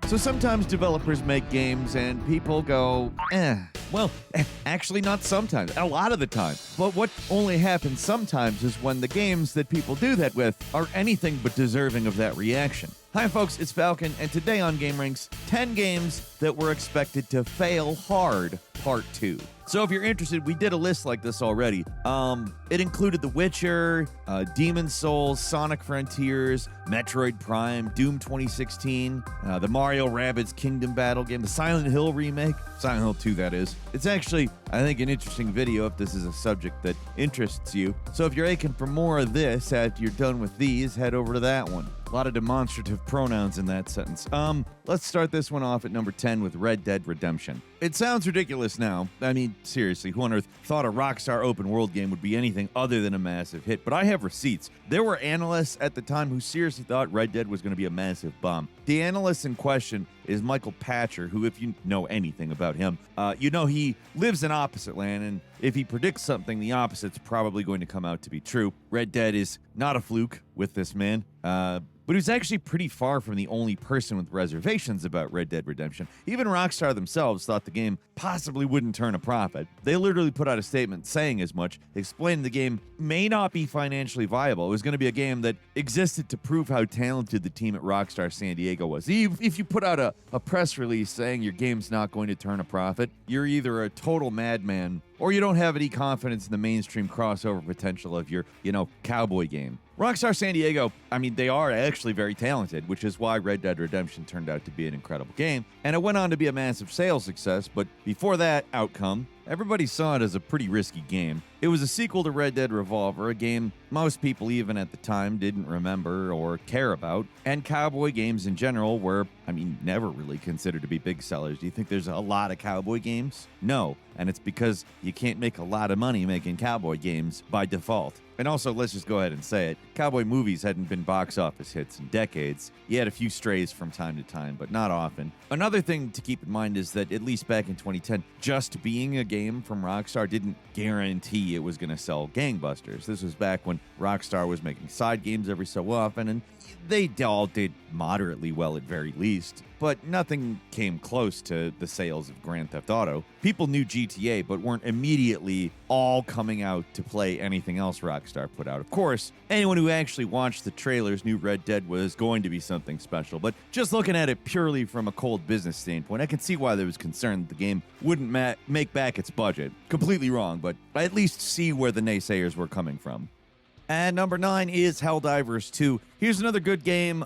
So sometimes developers make games and people go, Well, actually not sometimes, a lot of the time. But what only happens sometimes is when the games that people do that with are anything but deserving of that reaction. Hi folks, it's Falcon, and today on gameranx, 10 games that were expected to fail hard, part 2. So if you're interested, we did a list like this already. It included The Witcher, Demon's Souls, Sonic Frontiers, Metroid Prime, Doom 2016, the Mario Rabbids Kingdom Battle game, the Silent Hill remake, Silent Hill 2 that is. It's actually, I think, an interesting video if this is a subject that interests you. So if you're aching for more of this after you're done with these, head over to that one. A lot of demonstrative pronouns in that sentence. Let's start this one off at number 10 with Red Dead Redemption. It sounds ridiculous now. I mean, seriously, who on earth thought a Rockstar open world game would be anything other than a massive hit? But I have receipts. There were analysts at the time who seriously thought Red Dead was going to be a massive bomb. The analyst in question is Michael Patcher, who, if you know anything about him, you know he lives in opposite land, and if he predicts something, the opposite's probably going to come out to be true. Red Dead is not a fluke with this man. But he was actually pretty far from the only person with reservations about Red Dead Redemption. Even Rockstar themselves thought the game possibly wouldn't turn a profit. They literally put out a statement saying as much, explaining the game may not be financially viable. It was going to be a game that existed to prove how talented the team at Rockstar San Diego was. If you put out a press release saying your game's not going to turn a profit, you're either a total madman or you don't have any confidence in the mainstream crossover potential of your, cowboy game. Rockstar San Diego, they are actually very talented, which is why Red Dead Redemption turned out to be an incredible game, and it went on to be a massive sales success, but before that outcome, everybody saw it as a pretty risky game. It was a sequel to Red Dead Revolver, a game most people even at the time didn't remember or care about, and cowboy games in general were, never really considered to be big sellers. Do you think there's a lot of cowboy games? No, and it's because you can't make a lot of money making cowboy games by default. And also, let's just go ahead and say it, cowboy movies hadn't been box office hits in decades. You had a few strays from time to time, but not often. Another thing to keep in mind is that, at least back in 2010, just being a game from Rockstar didn't guarantee it was going to sell gangbusters. This was back when Rockstar was making side games every so often, and they all did moderately well at very least, but nothing came close to the sales of Grand Theft Auto. People knew GTA, but weren't immediately all coming out to play anything else Rockstar put out. Of course, anyone who actually watched the trailers knew Red Dead was going to be something special, but just looking at it purely from a cold business standpoint, I can see why there was concern that the game wouldn't make back its budget. Completely wrong, but I at least see where the naysayers were coming from. And number 9 is Helldivers 2. Here's another good game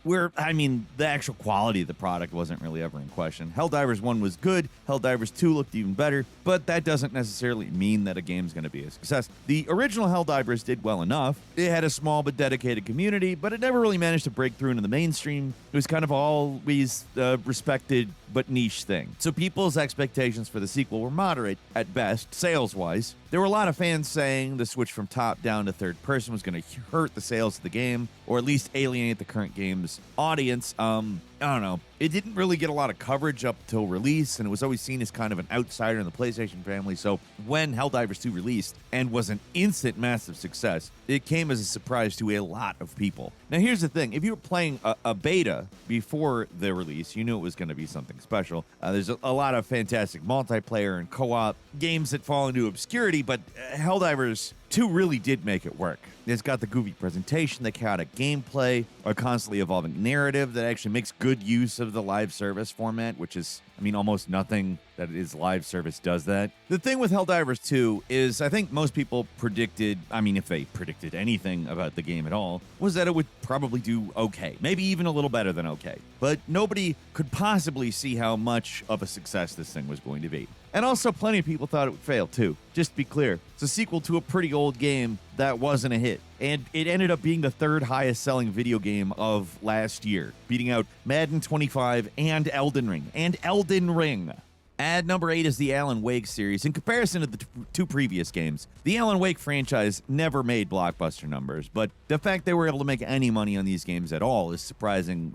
where, the actual quality of the product wasn't really ever in question. Helldivers 1 was good, Helldivers 2 looked even better, but that doesn't necessarily mean that a game's going to be a success. The original Helldivers did well enough. It had a small but dedicated community, but it never really managed to break through into the mainstream. It was kind of always a respected but niche thing. So people's expectations for the sequel were moderate at best, sales-wise. There were a lot of fans saying the switch from top-down to third person was going to hurt the sales of the game, or at least alienate the current game's audience. I don't know. It didn't really get a lot of coverage up till release, and it was always seen as kind of an outsider in the PlayStation family. So when Helldivers 2 released and was an instant massive success, it came as a surprise to a lot of people. Now here's the thing. If you were playing a beta before the release, you knew it was going to be something special. There's a lot of fantastic multiplayer and co-op games that fall into obscurity, but Helldivers 2 really did make it work. It's got the goofy presentation, the chaotic gameplay, a constantly evolving narrative that actually makes good use of the live service format, which is, almost nothing that is live service does that. The thing with Helldivers 2 is I think most people predicted, if they predicted anything about the game at all, was that it would probably do okay. Maybe even a little better than okay. But nobody could possibly see how much of a success this thing was going to be. And also plenty of people thought it would fail too. Just to be clear, it's a sequel to a pretty old game that wasn't a hit. And it ended up being the third highest selling video game of last year, beating out Madden 25 and Elden Ring. At number 8 is the Alan Wake series. In comparison to the two previous games, the Alan Wake franchise never made blockbuster numbers, but the fact they were able to make any money on these games at all is surprising,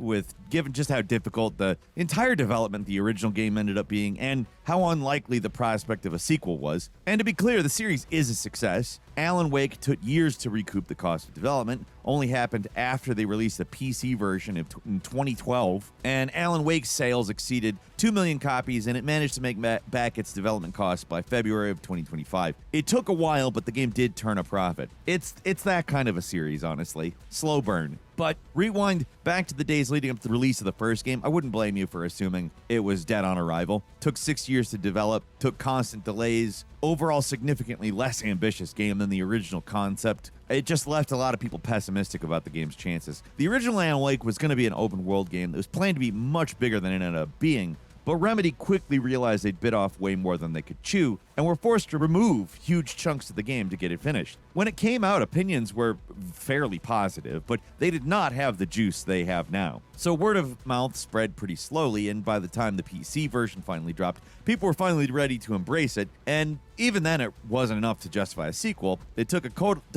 given just how difficult the entire development of the original game ended up being, and how unlikely the prospect of a sequel was. And to be clear, the series is a success. Alan Wake took years to recoup the cost of development, only happened after they released the PC version in 2012, and Alan Wake's sales exceeded 2 million copies, and it managed to make back its development costs by February of 2025. It took a while, but the game did turn a profit. It's that kind of a series, honestly. Slow burn. But rewind back to the days leading up to the release of the first game, I wouldn't blame you for assuming it was dead on arrival. Took 6 years to develop, took constant delays, overall significantly less ambitious game than the original concept. It just left a lot of people pessimistic about the game's chances. The original Alan Wake was going to be an open world game that was planned to be much bigger than it ended up being, but Remedy quickly realized they'd bit off way more than they could chew, and were forced to remove huge chunks of the game to get it finished. When it came out, opinions were fairly positive, but they did not have the juice they have now. So word of mouth spread pretty slowly, and by the time the PC version finally dropped, people were finally ready to embrace it, and even then it wasn't enough to justify a sequel. It took a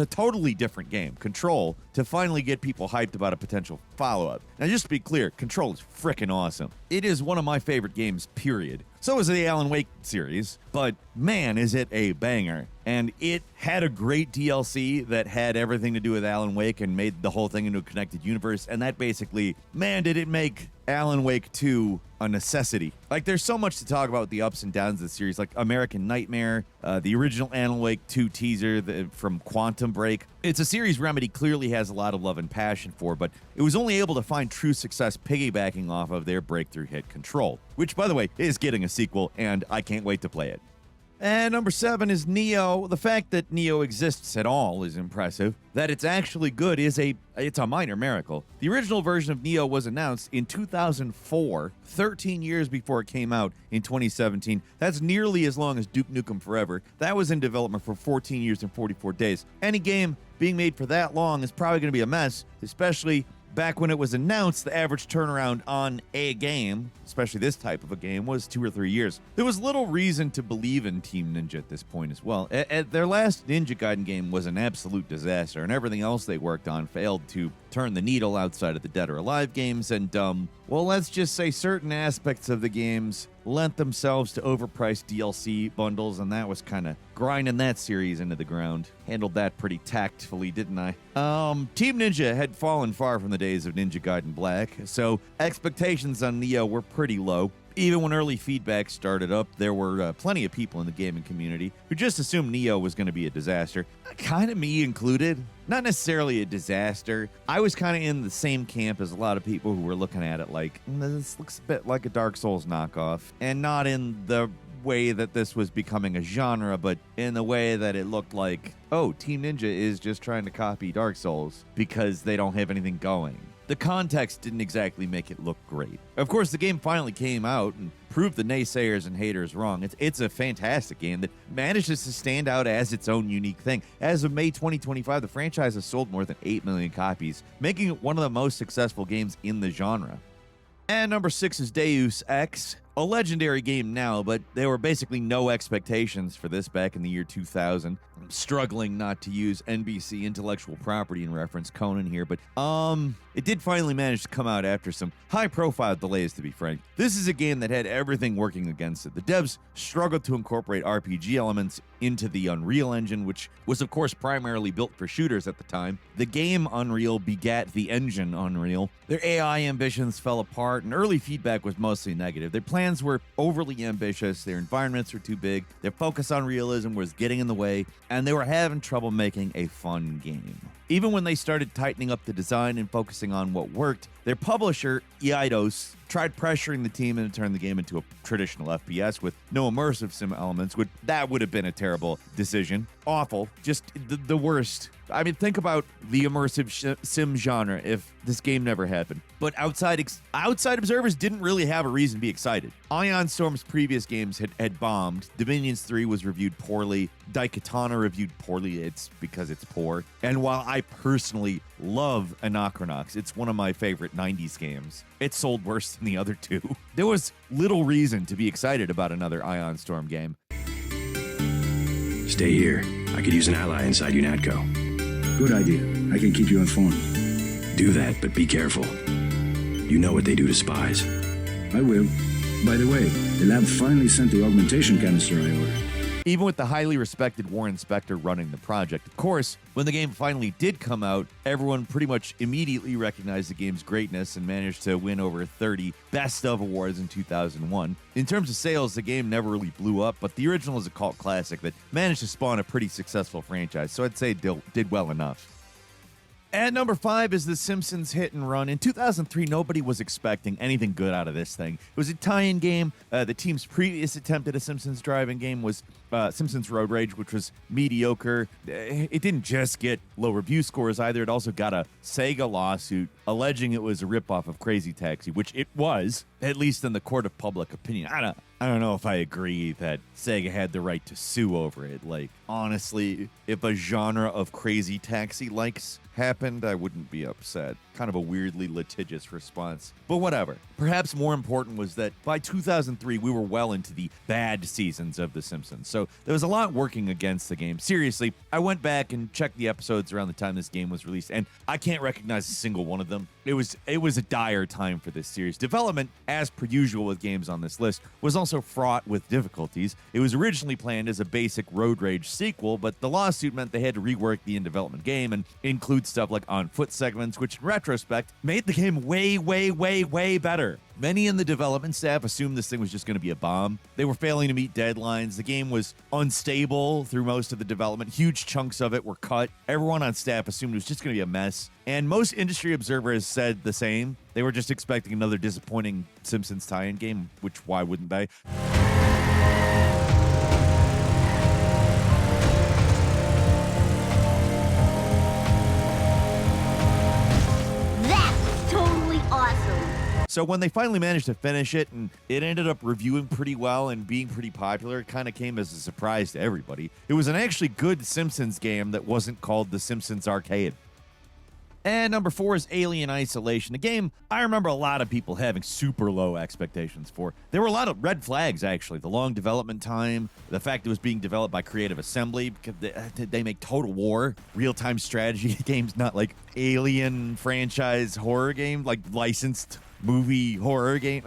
totally different game, Control, to finally get people hyped about a potential follow-up. Now just to be clear, Control is frickin' awesome. It is one of my favorite games, period. So is the Alan Wake series, but man, is it a banger. And it had a great DLC that had everything to do with Alan Wake and made the whole thing into a connected universe, and that basically, man, did it make Alan Wake 2 a necessity. Like, there's so much to talk about with the ups and downs of the series, like American Nightmare, the original Alan Wake 2 teaser from Quantum Break. It's a series Remedy clearly has a lot of love and passion for, but it was only able to find true success piggybacking off of their breakthrough hit Control, which, by the way, is getting a sequel, and I can't wait to play it. And number 7 is Neo. The fact that Neo exists at all is impressive. That it's actually good is it's a minor miracle. The original version of Neo was announced in 2004, 13 years before it came out in 2017. That's nearly as long as Duke Nukem Forever. That was in development for 14 years and 44 days. Any game being made for that long is probably going to be a mess, especially back when it was announced. The average turnaround on a game, especially this type of a game, was 2 or 3 years. There was little reason to believe in Team Ninja at this point as well. Their last Ninja Gaiden game was an absolute disaster, and everything else they worked on failed to turn the needle outside of the Dead or Alive games, and well, let's just say certain aspects of the games lent themselves to overpriced DLC bundles, and that was kind of grinding that series into the ground. Handled that pretty tactfully, didn't I? Team Ninja had fallen far from the days of Ninja Gaiden Black, so expectations on Neo were pretty low. Even when early feedback started up, there were plenty of people in the gaming community who just assumed Neo was going to be a disaster. Kind of me included. Not necessarily a disaster. I was kind of in the same camp as a lot of people who were looking at it like, this looks a bit like a Dark Souls knockoff. And not in the way that this was becoming a genre, but in the way that it looked like, oh, Team Ninja is just trying to copy Dark Souls because they don't have anything going. The context didn't exactly make it look great. Of course, the game finally came out and proved the naysayers and haters wrong. It's a fantastic game that manages to stand out as its own unique thing. As of May 2025, the franchise has sold more than 8 million copies, making it one of the most successful games in the genre. And number 6 is Deus Ex. A legendary game now, but there were basically no expectations for this back in the year 2000. I'm struggling not to use NBC intellectual property in reference Conan here, but it did finally manage to come out after some high-profile delays, to be frank. This is a game that had everything working against it. The devs struggled to incorporate RPG elements into the Unreal Engine, which was, of course, primarily built for shooters at the time. The game Unreal begat the engine Unreal. Their AI ambitions fell apart, and early feedback was mostly negative. Their plans were overly ambitious, their environments were too big, their focus on realism was getting in the way, and they were having trouble making a fun game. Even when they started tightening up the design and focusing on what worked, their publisher, Eidos, tried pressuring the team to turn the game into a traditional FPS with no immersive sim elements. That would have been a terrible decision. Awful. Just the worst. I mean, think about the immersive sim genre if this game never happened. But outside observers didn't really have a reason to be excited. Ion Storm's previous games had bombed. Dominions 3 was reviewed poorly. Daikatana reviewed poorly. It's because it's poor. And while I personally love Anachronox, it's one of my favorite 90s games, it sold worse than the other two. There was little reason to be excited about another Ion Storm game. Stay here. I could use an ally inside UNATCO. Good idea. I can keep you informed. Do that, but be careful. You know what they do to spies. I will. By the way, the lab finally sent the augmentation canister I ordered. Even with the highly respected Warren Spector running the project. Of course, when the game finally did come out, everyone pretty much immediately recognized the game's greatness and managed to win over 30 Best of awards in 2001. In terms of sales, the game never really blew up, but the original is a cult classic that managed to spawn a pretty successful franchise, so I'd say it did well enough. At number 5 is The Simpsons Hit and Run. In 2003, nobody was expecting anything good out of this thing. It was a tie-in game. The team's previous attempt at a Simpsons driving game was Simpsons Road Rage, which was mediocre. It didn't just get low review scores either. It also got a Sega lawsuit alleging it was a ripoff of Crazy Taxi, which it was, at least in the court of public opinion. I don't know if I agree that Sega had the right to sue over it. Like, honestly, if a genre of Crazy Taxi likes happened, I wouldn't be upset. Kind of a weirdly litigious response, but whatever. Perhaps more important was that by 2003, we were well into the bad seasons of The Simpsons, so there was a lot working against the game. Seriously, I went back and checked the episodes around the time this game was released, and I can't recognize a single one of them. It was a dire time for this series. Development, as per usual with games on this list, was also fraught with difficulties. It was originally planned as a basic Road Rage sequel, but the lawsuit meant they had to rework the in-development game and include stuff like on-foot segments, which in retrospect made the game way, way, way, way better. Many in the development staff assumed this thing was just going to be a bomb. They were failing to meet deadlines. The game was unstable through most of the development. Huge chunks of it were cut. Everyone on staff assumed it was just going to be a mess. And most industry observers said the same. They were just expecting another disappointing Simpsons tie-in game, which why wouldn't they? So when they finally managed to finish it, and it ended up reviewing pretty well and being pretty popular, it kind of came as a surprise to everybody. It was an actually good Simpsons game that wasn't called The Simpsons Arcade. And number 4 is Alien Isolation, a game I remember a lot of people having super low expectations for. There were a lot of red flags, actually. The long development time, the fact it was being developed by Creative Assembly, because they make Total War, real-time strategy games, not like Alien franchise horror game, like licensed movie horror game,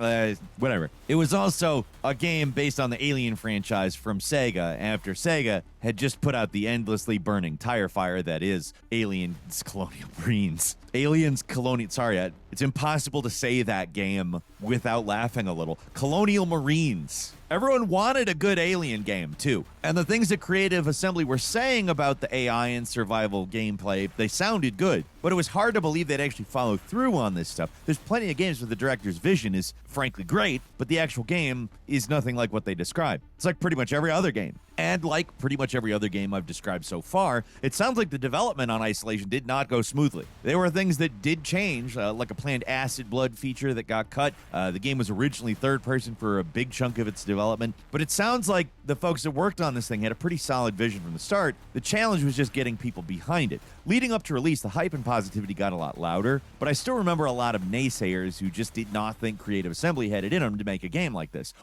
whatever. It was also a game based on the Alien franchise from Sega after Sega had just put out the endlessly burning tire fire that is Aliens Colonial Marines. It's impossible to say that game without laughing a little. Colonial Marines. Everyone wanted a good Alien game, too. And the things that Creative Assembly were saying about the AI and survival gameplay, they sounded good. But it was hard to believe they'd actually follow through on this stuff. There's plenty of games where the director's vision is frankly great, but the actual game is nothing like what they describe. It's like pretty much every other game. And like pretty much every other game I've described so far, it sounds like the development on Isolation did not go smoothly. There were things that did change, like a planned acid blood feature that got cut. The game was originally third person for a big chunk of its development, but it sounds like the folks that worked on this thing had a pretty solid vision from the start. The challenge was just getting people behind it. Leading up to release, the hype and positivity got a lot louder, but I still remember a lot of naysayers who just did not think Creative Assembly had it in them to make a game like this.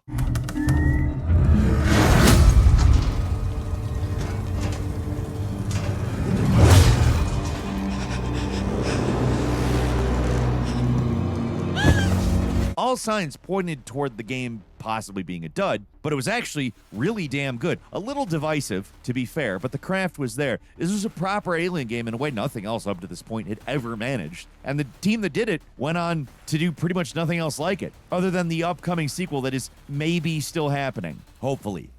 All signs pointed toward the game possibly being a dud, but it was actually really damn good. A little divisive, to be fair, but the craft was there. This was a proper Alien game in a way nothing else up to this point had ever managed. And the team that did it went on to do pretty much nothing else like it, other than the upcoming sequel that is maybe still happening. Hopefully.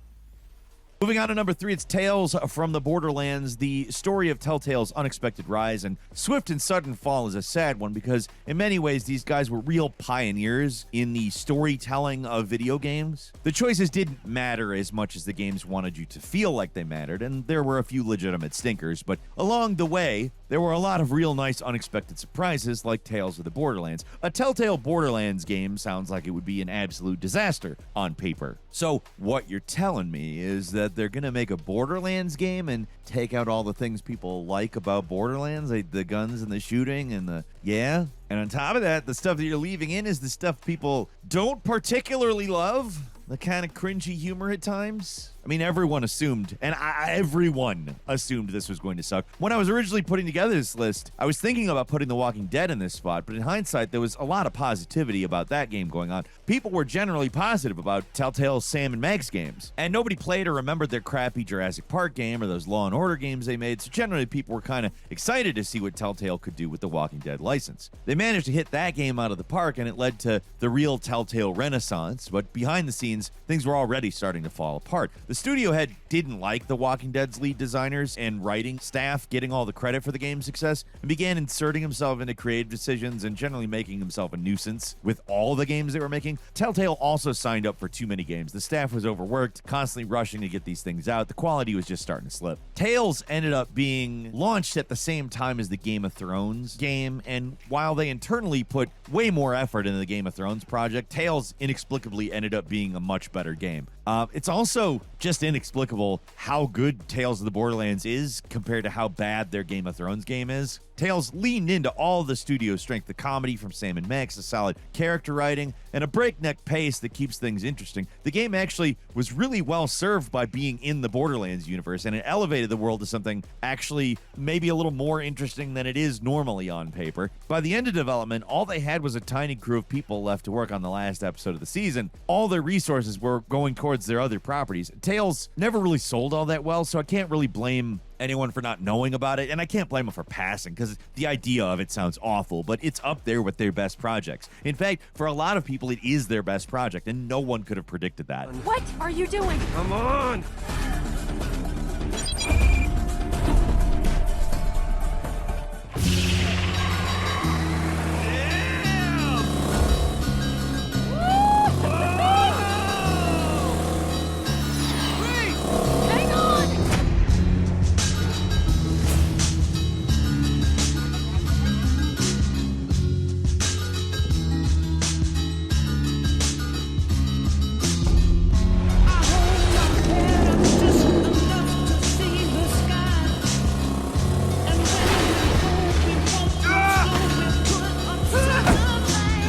Moving on to number 3, it's Tales from the Borderlands. The story of Telltale's unexpected rise and swift and sudden fall is a sad one because in many ways these guys were real pioneers in the storytelling of video games. The choices didn't matter as much as the games wanted you to feel like they mattered, and there were a few legitimate stinkers, but along the way, there were a lot of real nice unexpected surprises like Tales of the Borderlands. A Telltale Borderlands game sounds like it would be an absolute disaster on paper. So what you're telling me is that they're going to make a Borderlands game and take out all the things people like about Borderlands, like the guns and the shooting and the... Yeah? And on top of that, the stuff that you're leaving in is the stuff people don't particularly love. The kind of cringy humor at times. I mean, everyone assumed, and everyone assumed this was going to suck. When I was originally putting together this list, I was thinking about putting The Walking Dead in this spot, but in hindsight, there was a lot of positivity about that game going on. People were generally positive about Telltale's Sam and Max games, and nobody played or remembered their crappy Jurassic Park game or those Law & Order games they made, so generally people were kind of excited to see what Telltale could do with the Walking Dead license. They managed to hit that game out of the park, and it led to the real Telltale renaissance, but behind the scenes, things were already starting to fall apart. The studio head didn't like The Walking Dead's lead designers and writing staff getting all the credit for the game's success and began inserting himself into creative decisions and generally making himself a nuisance with all the games they were making. Telltale also signed up for too many games. The staff was overworked, constantly rushing to get these things out. The quality was just starting to slip. Tales ended up being launched at the same time as the Game of Thrones game, and while they internally put way more effort into the Game of Thrones project, Tales inexplicably ended up being a much better game. It's also just inexplicable how good Tales of the Borderlands is compared to how bad their Game of Thrones game is. Tales leaned into all the studio's strength, the comedy from Sam and Max, the solid character writing, and a breakneck pace that keeps things interesting. The game actually was really well served by being in the Borderlands universe, and it elevated the world to something actually maybe a little more interesting than it is normally on paper. By the end of development, all they had was a tiny crew of people left to work on the last episode of the season. All their resources were going towards their other properties. Tales never really sold all that well, so I can't really blame anyone for not knowing about it, and I can't blame them for passing because the idea of it sounds awful, but it's up there with their best projects. In fact, for a lot of people, it is their best project, and no one could have predicted that. What are you doing? Come on! Hang on!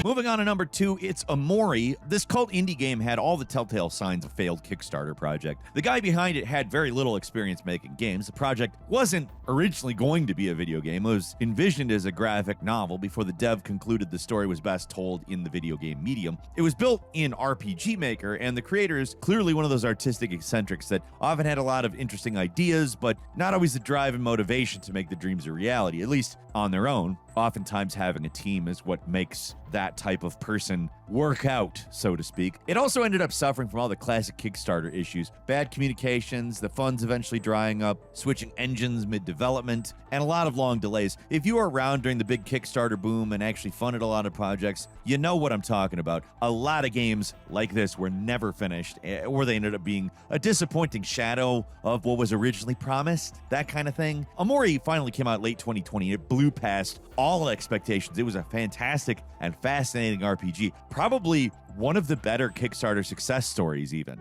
Moving on to number 2, it's Amori. This cult indie game had all the telltale signs of failed Kickstarter project. The guy behind it had very little experience making games. The project wasn't originally going to be a video game. It was envisioned as a graphic novel before the dev concluded the story was best told in the video game medium. It was built in RPG Maker, and the creator is clearly one of those artistic eccentrics that often had a lot of interesting ideas, but not always the drive and motivation to make the dreams a reality, at least on their own. Oftentimes having a team is what makes that type of person work out, so to speak. It also ended up suffering from all the classic Kickstarter issues. Bad communications, the funds eventually drying up, switching engines mid-development, and a lot of long delays. If you were around during the big Kickstarter boom and actually funded a lot of projects, you know what I'm talking about. A lot of games like this were never finished, or they ended up being a disappointing shadow of what was originally promised, that kind of thing. Amori finally came out late 2020. It blew past all expectations. It was a fantastic and fascinating RPG. Probably one of the better Kickstarter success stories, even.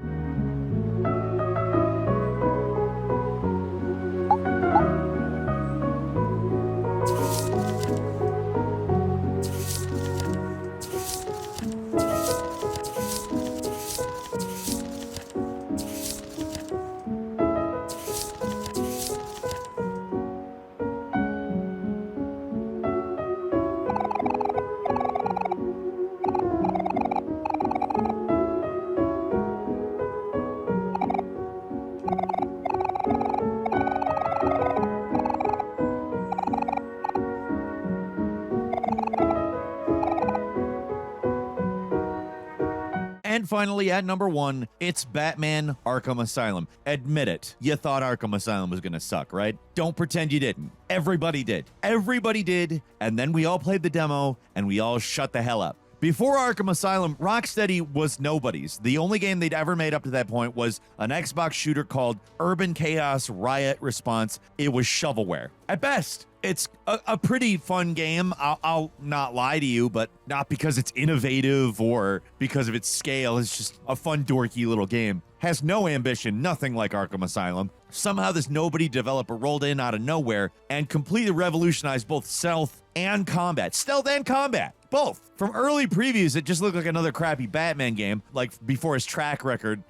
And finally, at number 1, it's Batman Arkham Asylum. Admit it, you thought Arkham Asylum was gonna suck, right? Don't pretend you didn't. Everybody did. Everybody did, and then we all played the demo, and we all shut the hell up. Before Arkham Asylum, Rocksteady was nobody's. The only game they'd ever made up to that point was an Xbox shooter called Urban Chaos Riot Response. It was shovelware. At best, it's a pretty fun game. I'll not lie to you, but not because it's innovative or because of its scale. It's just a fun, dorky little game. Has no ambition, nothing like Arkham Asylum. Somehow this nobody developer rolled in out of nowhere and completely revolutionized both stealth and combat. Stealth and combat. Both. From early previews, it just looked like another crappy Batman game, like before his track record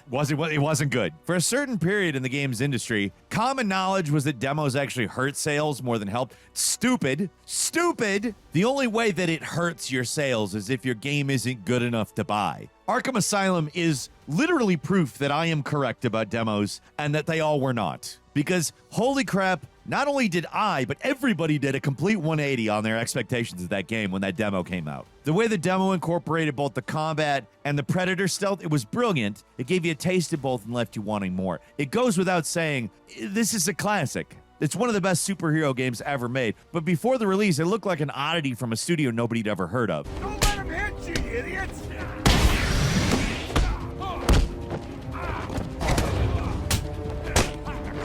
wasn't good. For a certain period in the games industry, common knowledge was that demos actually hurt sales more than helped. Stupid. The only way that it hurts your sales is if your game isn't good enough to buy. Arkham Asylum is literally proof that I am correct about demos and that they all were not. Because, holy crap, not only did I, but everybody did a complete 180 on their expectations of that game when that demo came out. The way the demo incorporated both the combat and the Predator stealth, it was brilliant. It gave you a taste of both and left you wanting more. It goes without saying, this is a classic. It's one of the best superhero games ever made. But before the release, it looked like an oddity from a studio nobody'd ever heard of. Don't let him hit you, idiots!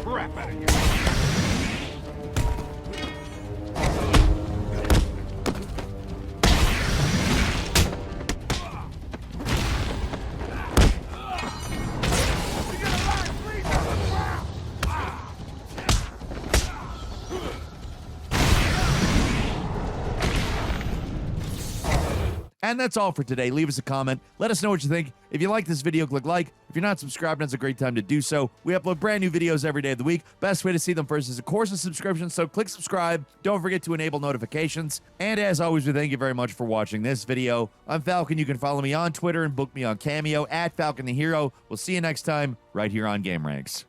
Crap out of you. And that's all for today. Leave us a comment. Let us know what you think. If you like this video, click like. If you're not subscribed, now's a great time to do so. We upload brand new videos every day of the week. Best way to see them first is, of course, a subscription, so click subscribe. Don't forget to enable notifications. And as always, we thank you very much for watching this video. I'm Falcon. You can follow me on Twitter and book me on Cameo at Falcon the Hero. We'll see you next time right here on Game Ranks.